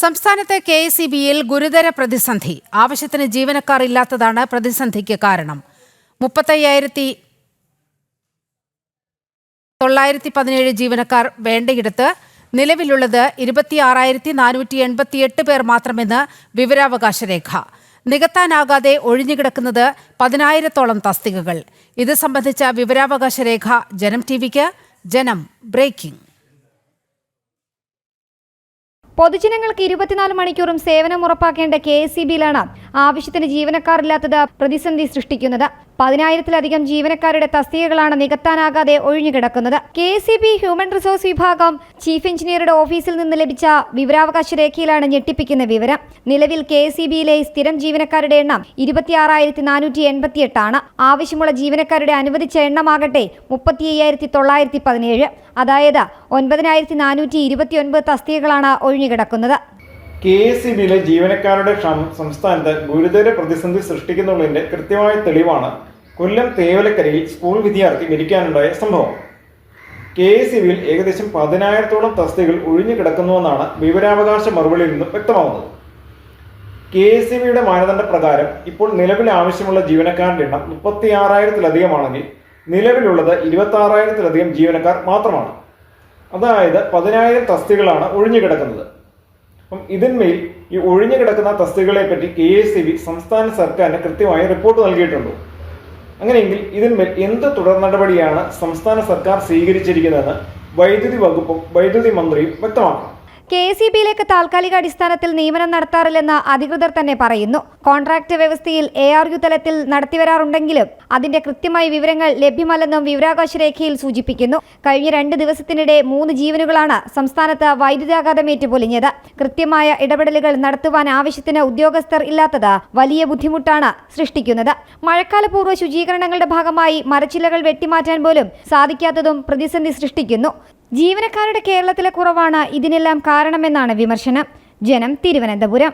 സംസ്ഥാനത്തെ KSEBയിൽ ഗുരുതര പ്രതിസന്ധി. ആവശ്യത്തിന് ജീവനക്കാർ ഇല്ലാത്തതാണ് പ്രതിസന്ധിക്ക് കാരണം. 35,917 ജീവനക്കാർ വേണ്ടയിടത്ത് നിലവിലുള്ളത് 26,488 പേർ മാത്രമെന്ന് വിവരാവകാശ രേഖ. നികത്താനാകാതെ ഒഴിഞ്ഞുകിടക്കുന്നത് 10,000-ഓളം തസ്തികകൾ. ഇത് സംബന്ധിച്ച വിവരാവകാശ രേഖ ജനം ടിവിക്ക്. ജനം ബ്രേക്കിംഗ്. പൊതുജനങ്ങൾക്ക് 24 മണിക്കൂറും സേവനം ഉറപ്പാക്കേണ്ട KSEBയിലാണ് ആവശ്യത്തിന് ജീവനക്കാരില്ലാത്തത് പ്രതിസന്ധി സൃഷ്ടിക്കുന്നത്. 10,000-ലധികം ജീവനക്കാരുടെ തസ്തികകളാണ് നികത്താനാകാതെ ഒഴിഞ്ഞുകിടക്കുന്നത്. KSEB ഹ്യൂമൻ റിസോഴ്സ് വിഭാഗം ചീഫ് എഞ്ചിനീയറുടെ ഓഫീസിൽ നിന്ന് ലഭിച്ച വിവരാവകാശ രേഖയിലാണ് ഞെട്ടിപ്പിക്കുന്ന വിവരം. നിലവിൽ KSEBയിലെ സ്ഥിരം ജീവനക്കാരുടെ എണ്ണം 26,488 ആണ്. ആവശ്യമുള്ള ജീവനക്കാരുടെ അനുവദിച്ച എണ്ണമാകട്ടെ 35,917. അതായത് 9,429 തസ്തികകളാണ് ഒഴിഞ്ഞുകിടക്കുന്നത്. KSEBയിലെ ജീവനക്കാരുടെ ക്ഷാമം സംസ്ഥാനത്ത് ഗുരുതര പ്രതിസന്ധി സൃഷ്ടിക്കുന്നുള്ളതിന്റെ കൃത്യമായ തെളിവാണ് കൊല്ലം തേവലക്കരയിൽ സ്കൂൾ വിദ്യാർത്ഥി മരിക്കാനുണ്ടായ സംഭവം. KSEBയിൽ ഏകദേശം 10,000-ഓളം തസ്തികകൾ ഒഴിഞ്ഞുകിടക്കുന്നുവെന്നാണ് വിവരാവകാശ മറുപടിയിൽ നിന്നും വ്യക്തമാവുന്നത്. KSEBയുടെ മാനദണ്ഡ പ്രകാരം ഇപ്പോൾ നിലവിൽ ആവശ്യമുള്ള ജീവനക്കാരുടെ എണ്ണം 36,000-ലധികമാണെങ്കിൽ നിലവിലുള്ളത് 26,000-ലധികം ജീവനക്കാർ മാത്രമാണ്. അതായത് 10,000 തസ്തികകളാണ് ഒഴിഞ്ഞുകിടക്കുന്നത്. അപ്പം ഇതിന്മേൽ ഈ ഒഴിഞ്ഞുകിടക്കുന്ന തസ്തികകളെ പറ്റി KSEB സംസ്ഥാന സർക്കാരിന് കൃത്യമായ റിപ്പോർട്ട് നൽകിയിട്ടുണ്ടോ? അങ്ങനെയെങ്കിൽ ഇതിന്മേൽ എന്ത് തുടർ നടപടിയാണ് സംസ്ഥാന സർക്കാർ സ്വീകരിച്ചിരിക്കുന്നതെന്ന് വൈദ്യുതി വകുപ്പും വൈദ്യുതി മന്ത്രിയും വ്യക്തമാക്കണം. KSEBയിലേക്ക് താൽക്കാലിക അടിസ്ഥാനത്തിൽ നിയമനം നടത്താറില്ലെന്ന് അധികൃതർ തന്നെ പറയുന്നു. കോൺട്രാക്ട് വ്യവസ്ഥയിൽ ARU തലത്തിൽ നടത്തിവരാറുണ്ടെങ്കിലും അതിന്റെ കൃത്യമായ വിവരങ്ങൾ ലഭ്യമല്ലെന്നും വിവരാവകാശ രേഖയിൽ സൂചിപ്പിക്കുന്നു. കഴിഞ്ഞ 2 ദിവസത്തിനിടെ 3 ജീവനുകളാണ് സംസ്ഥാനത്ത് വൈദ്യുതാഘാതമേറ്റ് പൊലിഞ്ഞത്. കൃത്യമായ ഇടപെടലുകൾ നടത്തുവാൻ ആവശ്യത്തിന് ഉദ്യോഗസ്ഥർ ഇല്ലാത്തത് വലിയ ബുദ്ധിമുട്ടാണ് സൃഷ്ടിക്കുന്നത്. മഴക്കാലപൂർവ്വ ശുചീകരണങ്ങളുടെ ഭാഗമായി മരച്ചില്ലകൾ വെട്ടിമാറ്റാൻ പോലും സാധിക്കാത്തതും പ്രതിസന്ധി സൃഷ്ടിക്കുന്നു. ജീവനക്കാരുടെ കേരളത്തിലെ കുറവാണ് ഇതിനെല്ലാം കാരണമെന്നാണ് വിമർശനം. ജനം, തിരുവനന്തപുരം.